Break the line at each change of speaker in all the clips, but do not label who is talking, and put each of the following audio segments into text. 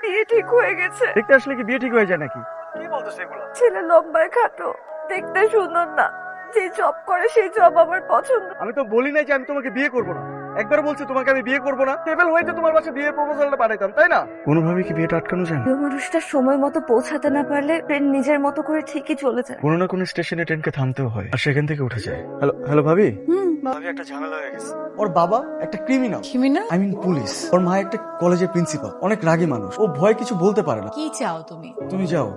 বিয়ে ঠিক হয়ে গেছে।
দেখতে আসলে কি বিয়ে ঠিক হয়ে যায় নাকি? কি বলতেছ এগুলো?
ছেলে লম্বায় খাটো, দেখতে সুন্দর না, যে জব করে সেই জব আমার পছন্দ।
আমি তো বলি নাই যে আমি তোমাকে বিয়ে করব না। একবার বলছি তোমাকে আমি বিয়ে করব না, টেবিল হইতে তোমার কাছে বিয়ে প্রপোজালটা পাঠাইতাম, তাই না? কোনোভাবে কি বিয়েটা আটকানো যায় না?
প্রিয় মানুষটা সময় মতো পৌঁছাতে না পারলে ট্রেন নিজের মতো করে ঠিকই চলে যায়।
কোনো না কোনো স্টেশনে ট্রেনকে থামতেও হয়, আর সেখান থেকে উঠে যায়। হ্যালো হ্যালো ভাবি, ভাবি একটা ঝামেলা হয়ে গেছে। ওর বাবা একটা ক্রিমিনাল, আই মিন পুলিশ। ওর মা একটা কলেজের প্রিন্সিপাল, অনেক রাগী মানুষ। ও ভয় কিছু বলতে পারে না।
কি চাও তুমি?
তুমি যাও।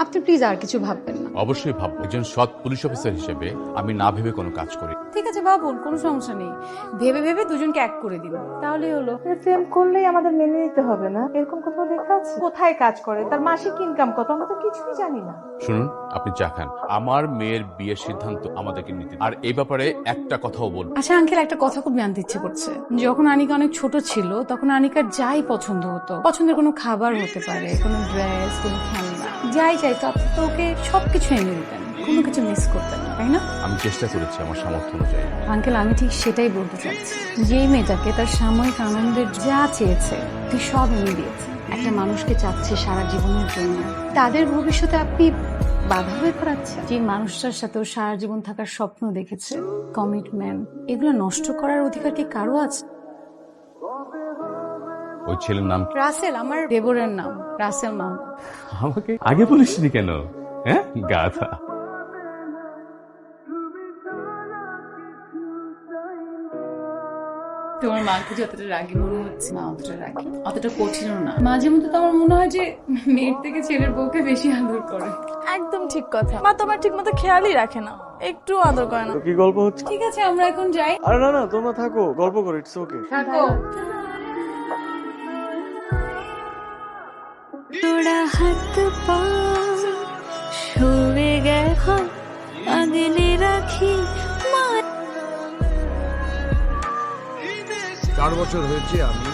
আপনি প্লিজ আর কিছু ভাববেন না।
অবশ্যই ভাববো, একজন সৎ পুলিশ অফিসার হিসেবে আমি না ভেবে কোনো কাজ করি।
ঠিক আছে ভাবুন, কোনো সমস্যা নেই। ভেবে ভেবে দুজনকে এক করে দিন, তাহলেই হলো।
প্রেম করলেই আমাদের মেনে নিতে হবে না, এরকম কোথাও লেখা আছে? কোথায় কাজ করে, তার মাসিক ইনকাম কত, আমরা তো কিছুই জানি না।
শুনুন, আপনি চা খান। আমার মেয়ের বিয়ের সিদ্ধান্ত আমাদেরকে নিতে দিন। আর এই ব্যাপারে একটা কথাও বলবো।
আচ্ছা আঙ্কেল, একটা কথা খুব জানতে ইচ্ছে করছে। যখন আনিকা অনেক ছোট ছিল তখন আনিকার যাই পছন্দ হতো, পছন্দের কোনো খাবার হতে পারে, কোনো ড্রেস, কোনো খেলনা, যাই চাইতো আপনি তো ওকে সবকিছু এনে দিতেন, কোনো কিছু মিস করতেন না, তাই না?
আমি চেষ্টা করেছি আমার সামর্থ্য অনুযায়ী।
আঙ্কেল, আমি ঠিক সেটাই বলতে চাচ্ছি। যেই মেয়েটাকে তার সাময়িক আনন্দের যা চেয়েছে তুই সব এনে দিয়েছে, একটা মানুষকে চাচ্ছে সারা জীবনের জন্য, তাদের ভবিষ্যতে আপনি বাধা হয়ে পড়াচ্ছেন। যে মানুষটার সাথেও সারা জীবন থাকার স্বপ্ন দেখেছে, কমিটমেন্ট, এগুলো নষ্ট করার অধিকার কি কারো আছে?
ওই ছেলের নাম কি?
রাসেল, আমার দেবরের নাম রাসেল মাহমুদ।
আমাকে আগে বলিসনি কেন? হ্যাঁ, গাধা।
তোমার মাকে যতটা রাগি মনে হচ্ছে না অতটা রাগি, অতটা কঠিনও না। মাঝে মধ্যে তো আমার মনে হয় যে মেয়ের থেকে ছেলের বউকে বেশি আদর করে।
একদম ঠিক কথা। মা তো আমার ঠিক মতো খেয়ালই রাখে না, একটু আদর করে না।
তো কি গল্প হচ্ছে?
ঠিক আছে, আমরা এখন যাই।
আরে না না, তোমরা থাকো, গল্প করো, ইটস ওকে।
থাকো।
তোরা হাত পা শুয়ে গেল আগলে রাখি।
4 বছর হয়েছে আমি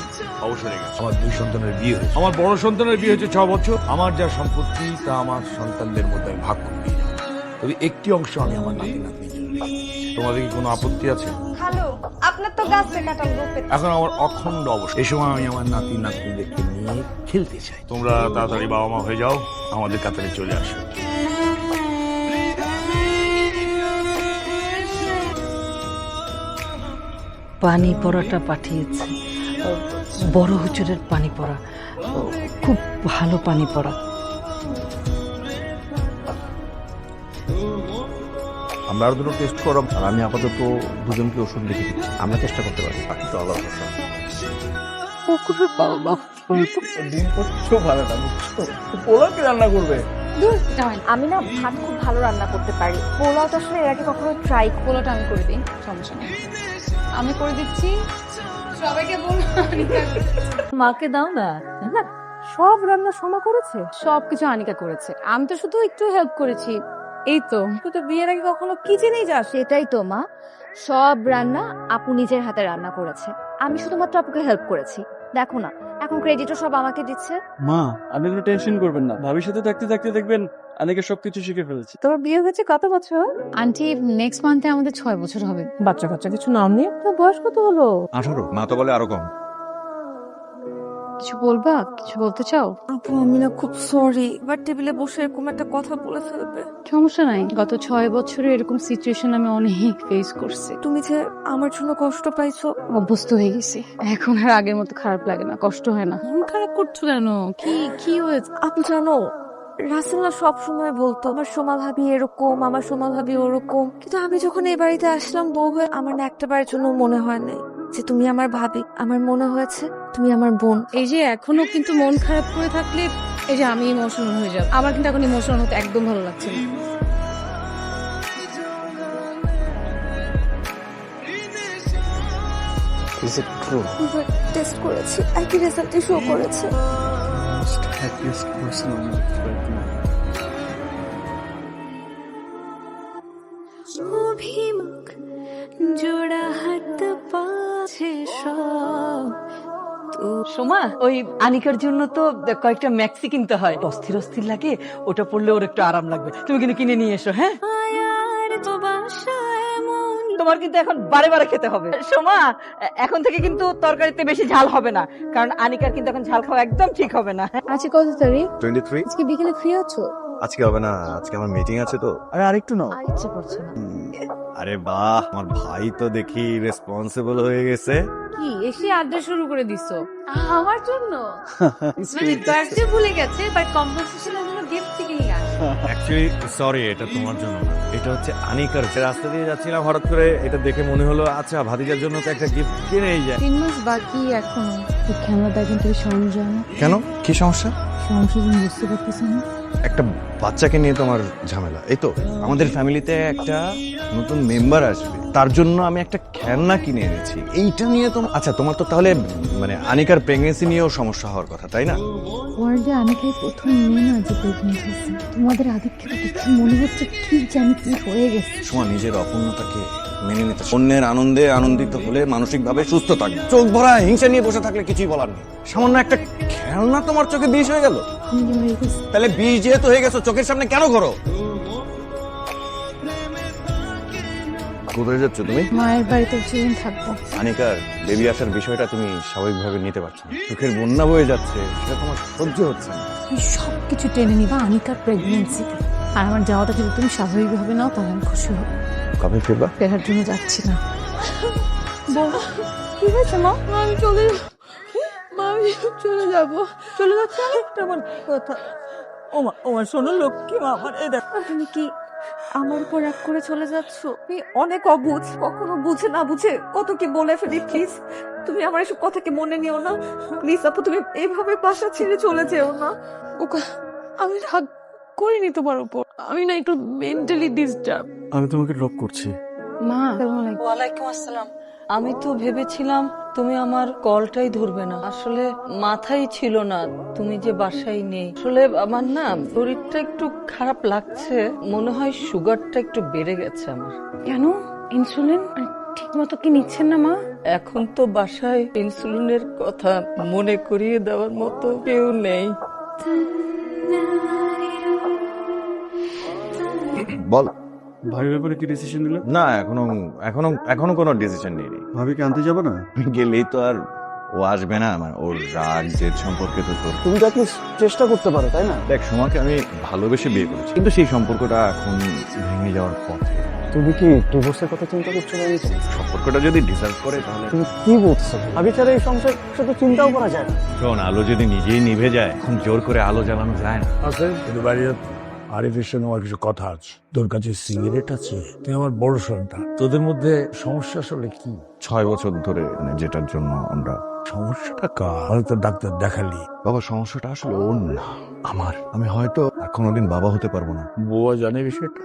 অবসরে গেছি। আমার 2 সন্তানের বিয়ে হয়েছে। আমার বড় সন্তানের বিয়ে হয়েছে 6 বছর। আমার যা সম্পত্তি তা আমার সন্তানদের মধ্যে আমি ভাগ করে দিয়ে যাবো। তবে একটি অংশ আমি আমার নাতি নাতনির জন্য রেখে দিয়েছি। তোমাদের কি কোনো আপত্তি আছে?
হ্যালো, আপনার তো গাছে কাটাল রূপে।
এখন আমার অখণ্ড অবসর। এই সময় আমি আমার নাতি নাতনিদেরকে নিয়ে খেলতে চাই। তোমরা তাড়াতাড়ি বাবা মা হয়ে যাও, আমাদের কাতারে চলে আসো।
পানি পড়াটা পাঠিয়েছে, বড় হুচুরের পানি পড়া, খুব ভালো পানি পড়া।
আমরা আরো দুটো টেস্ট করাম, আর আমি আপাতত দুজনকে ওষুধ লিখে দিচ্ছি। আমরা চেষ্টা করতে পারি, বাকি তো আলাদা কথা।
ডিম করছো ভালো না, বুঝছো? পোলাও কি রান্না করবে?
আমি না ভাত খুব ভালো রান্না করতে পারি। পোলাওটা আসলে এর আগে কখনো ট্রাই।
পোলাওটা আমি করে দিই, সমস্যা নেই। আমি করে দিচ্ছি, সবাইকে বলবো।
মাকে দাও না। সব রান্না সমা করেছে।
সবকিছু আনিকা করেছে, আমি তো শুধু একটু হেল্প করেছি। এই তো।
তুই তো বিয়ের আগে কখনো কিচেনেই যাস?
সেটাই তো মা, সব রান্না আপু নিজের হাতে রান্না করেছে, আমি শুধুমাত্র আপুকে হেল্প করেছি। দেখো না, এখন ক্রেডিটও সব আমাকে দিচ্ছে।
মা, আপনি কোনো টেনশন করবেন না। ভাবির সাথে থাকতে থাকতে দেখবেন অনেকে সবকিছু শিখে ফেলেছে।
তোমার বিয়ে হয়েছে কত বছর?
আন্টি, নেক্সট মান্থে আমাদের 6 বছর হবে।
বাচ্চা কাচ্চা কিছু নাম নিয়ে তোমার বয়স কত হলো?
18। মা তো বলে আরো কম।
কিছু বলবা? কিছু বলতে চাও?
আপু আমি না খুব সরি, বাট টেবিলে বসে এরকম একটা কথা বলে ফেলবে।
সমস্যা নাই, গত 6 বছরে এরকম সিচুয়েশন আমি অনেক ফেস করছি।
তুমি যে আমার জন্য কষ্ট পাইছো,
অভ্যস্ত হয়ে গেছি, এখন আর আগের মতো খারাপ লাগে না, কষ্ট হয় না। মন খারাপ করছো কেন? কি কি হয়েছে?
আপু জানো রাসেল না সবসময় বলতো আমার সোমা ভাবি এরকম, আমার সোমা ভাবি ওরকম, কিন্তু আমি যখন এই বাড়িতে আসলাম বউ হয়ে, আমার না একটা বারের জন্য মনে হয় নাই যে তুমি আমার ভাবি। আমার মনে হয়েছে তুমি আমার বোন।
এই যে এখনো কিন্তু মন খারাপ করে থাকলে এই যে আমি ইমোশনাল হয়ে যাব। আমার কিন্তু এখন ইমোশনাল হতে একদম ভালো লাগছে না।
Is it true?
টেস্ট করেছি, একই রেজাল্টই শো করেছে।
Most happiest person on earth right now.
অভিমুখ জোড়া হাত পাছে সব।
সোমা, ওই আনিকার জন্য তো কয়েকটা ম্যাক্সি কিনতে হয়, অস্থির অস্থির লাগে, ওটা পরলে ওর একটু আরাম লাগবে। তুমি কিন্তু কিনে নিয়ে এসো। হ্যাঁ,
মায়ার তো বাসা এমন
তোমার কিন্তু এখন বারে বারে খেতে হবে। সোমা, এখন থেকে কিন্তু তরকারিতে বেশি ঝাল হবে না, কারণ আনিকার কিন্তু এখন ঝাল খাওয়া একদম ঠিক হবে না।
আজকে কত তারিখ?
23।
আজকে বিকেলে ফ্রি আছো?
আজকে হবে না, আজকে আমার মিটিং আছে তো।
আরে আরেকটু নাও।
আর ইচ্ছে করছে না।
আরে বাহ, আমার ভাই তো দেখি রেসপন্সিবল হয়ে গেছে।
কি এসে আড্ডা শুরু করে দিছো আমার জন্য? মানে বার্থডে ভুলে গেছে, বাট কম্পেনসেশনের জন্য গিফট থেকে নিয়ে আসে।
অ্যাকচুয়ালি সরি, এটা তোমার জন্য না, এটা হচ্ছে আনিকার। রাস্তা দিয়ে যাচ্ছিলাম, হঠাৎ করে এটা দেখে মনে হলো আচ্ছা ভাতিজার জন্য তো একটা গিফট কিনেই যায়।
3 মাস বাকি এখনো। কেন দেখেন তুই সরঞ্জাম
কেন, কি সমস্যা?
সমস্যা তুমি বুঝতে পারতেছো না?
একটা বাচ্চাকে নিয়ে তোমার ঝামেলা। এই তো আমাদের ফ্যামিলিতে একটা নতুন মেম্বার আসবে, তার জন্য আমি একটা খেলনা কিনে এনেছি। এইটা নিয়ে তো আচ্ছা, তোমার তো তাহলে মানে আনিকার প্রেগনেন্সি নিয়েও সমস্যা হওয়ার কথা, তাই না?
ওয়ার্ল্ডে অনেকেই প্রথম মেয়ে না যে প্রেগনেন্ট হয়েছে। তোমাদের আদিক্ষেতা দেখে মনে হচ্ছে কি জানি কি হয়ে গেছে।
সময় নিজের অপূর্ণতাকে মেনে নিতে, অন্যের আনন্দে আনন্দিত হলে মানসিকভাবে সুস্থ থাকবে। চোখ ভরা হিংসা নিয়ে বসে থাকলে কিছুই বলার নেই। সামান্য একটা খেলনা তোমার চোখে বিষ হয়ে গেল।
আমি যে হয়ে গেছি।
তাহলে বিষ যেহেতু হয়ে গেছো, চোখের সামনে কেন করো? কোথায় যাচ্ছ তুমি?
মায়ের বাড়িতে কিছুদিন থাকবো।
আনিকার বেবি আসার বিষয়টা তুমি স্বাভাবিকভাবে নিতে পারছো না। চোখের বন্যা বয়ে যাচ্ছে, সেটা তোমার সহ্য হচ্ছে না।
তুমি সবকিছু টেনে নিবা আনিকার প্রেগনেন্সি, আর আমার যাওয়াটা যদি তুমি স্বাভাবিকভাবে নাও তাহলে আমি খুশি হব।
কবে ফিরবা?
ফেরার জন্য যাচ্ছি না।
কি হয়েছে মা? আমি চলে মা, আমি চলে যাবো। চলে যাচ্ছে
আমার কথা ওমা শোনো লক্ষ্মী মা, আমার এই দেখ।
তুমি কি আমার উপর রাগ করে চলে যাচ্ছ? তুমি অনেক অবুঝ, কখনো বুঝে না বুঝে কত কি বলে ফেলি। প্লিজ তুমি আমার এসব কথাকে মনে নিও না। প্লিজ আপু, তুমি এইভাবে বাসা ছেড়ে চলে যেও না।
আমি রাগ করিনি তোমার উপর, আমি না একটু মেন্টালি ডিস্টার্ব।
আমি তোমাকে ড্রপ করছি।
মা
ওয়ালাইকুম আসসালাম। আমি তো ভেবেছিলাম তুমি আমার কলটাই ধরবে না, আসলে মাথায় ছিল না তুমি যে বাসায় নেই। আসলে আমার না শরীরটা একটু খারাপ লাগছে, মনে হয় সুগারটা একটু বেড়ে গেছে আমার।
কেন ইনসুলিন ঠিক মতো কি নিচ্ছেন না মা?
এখন তো বাসায় ইনসুলিনের কথা মনে করিয়ে দেওয়ার মতো কেউ নেই।
বল।
ভাইয়ের ব্যাপারে কি ডিসিশন নিলে?
না, এখনো কোনো ডিসিশন নিইনি।
ভাবিকে আনতে যাবে না?
গেলেই তো আর ও আসবে না। আমার ওর রাগ জেদ সম্পর্কে তো তোর,
তুমি তো অ্যাটলিস্ট চেষ্টা করতে পারো, তাই না?
দেখ সোমাকে আমি ভালোবেসে বিয়ে করেছি, কিন্তু সেই সম্পর্কটা এখন ভেঙে যাওয়ার পথে।
তুমি কি ডিভোর্সের কথা চিন্তা করছো না?
সম্পর্কটা যদি ডিসার্ভ করে তাহলে
তুমি কি বলছো? ভাবি ছাড়া এই সংসার সাথে চিন্তাও করা যায় না।
শোন, আলো যদি নিজেই নিভে যায়, এখন জোর করে আলো জ্বালানো যায় না।
আছে কিন্তু বাইরে আরিফের সঙ্গে আমার কিছু কথা আছে। তোর কাছে সিগারেট আছে? তুই আমার বড় সন্তান, তোদের মধ্যে সমস্যা আসলে কি?
6 বছর ধরে মানে যেটার জন্য আমরা,
সমস্যাটা কার? হয়তো ডাক্তার দেখালি।
বাবা সমস্যাটা আসলে ওর না, আমার। আমি হয়তো আর কোনোদিন বাবা হতে পারবো না।
বউয়া জানে বিষয়টা?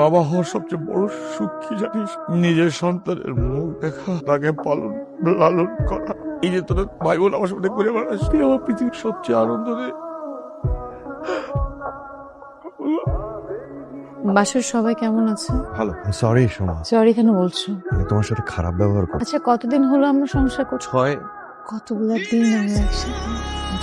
বাবা হওয়ার সবচেয়ে বড় সুখ কি জানিস? নিজের সন্তানের মুখ দেখা, তাকে পালন লালন করা। এই যে তোর ভাই বোন আমার সামনে করে বেড়াস, তুই আমার পৃথিবীর সবচেয়ে আনন্দ দে।
বাসার সবাই কেমন আছে?
ভালো। সরি সোমা,
সরি কেন বলছো?
আমি তোমার সাথে খারাপ ব্যবহার করছি।
আচ্ছা কতদিন হলো আমরা সংসার করছি?
6।
কতগুলো দিন আমরা একসাথে।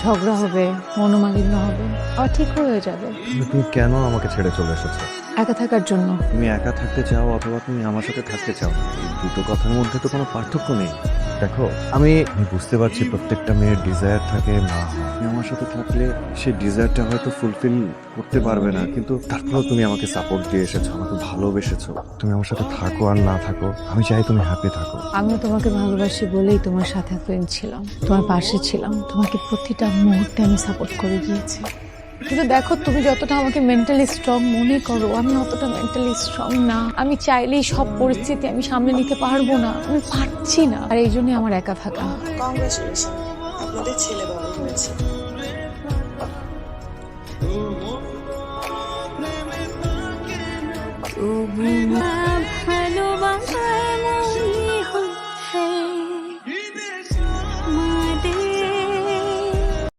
ঝগড়া হবে, মনোমালিন্য হবে, আর ঠিক হয়ে যাবে।
তুমি কেন আমাকে ছেড়ে চলে এসেছো?
একা থাকার জন্য।
তুমি একা থাকতে চাও অথবা তুমি আমার সাথে থাকতে চাও, এই দুটো কথার মধ্যে তো কোনো পার্থক্য নেই। দেখো, আমি বুঝতে পারছি প্রত্যেকটা মেয়ের ডিজায়ার থাকে মা হওয়া। তুমি আমার সাথে থাকলে সেই ডিজায়ারটা হয়তো ফুলফিল করতে পারবে না, কিন্তু তারপরেও তুমি আমাকে সাপোর্ট দিয়ে এসেছো, আমাকে ভালোবেসেছো। তুমি আমার সাথে থাকো আর না থাকো, আমি চাই তুমি হ্যাপি থাকো।
আমিও তোমাকে ভালোবাসি বলেই তোমার সাথে এতদিন ছিলাম, তোমার পাশে ছিলাম, তোমাকে প্রতিটা মুহূর্তে আমি সাপোর্ট করে গিয়েছি। কিন্তু দেখো, তুমি যতটা আমাকে মেন্টালি স্ট্রং মনে করো, আমি অতটা মেন্টালি স্ট্রং না। আমি চাইলেই সব পরিস্থিতি আমি সামনে নিতে পারবো না, আমি পারছি না। আর এই জন্যই আমার একা থাকা।
কংগ্রেচুলেশন, আপনাদের ছেলে বড় হয়েছে।
তবু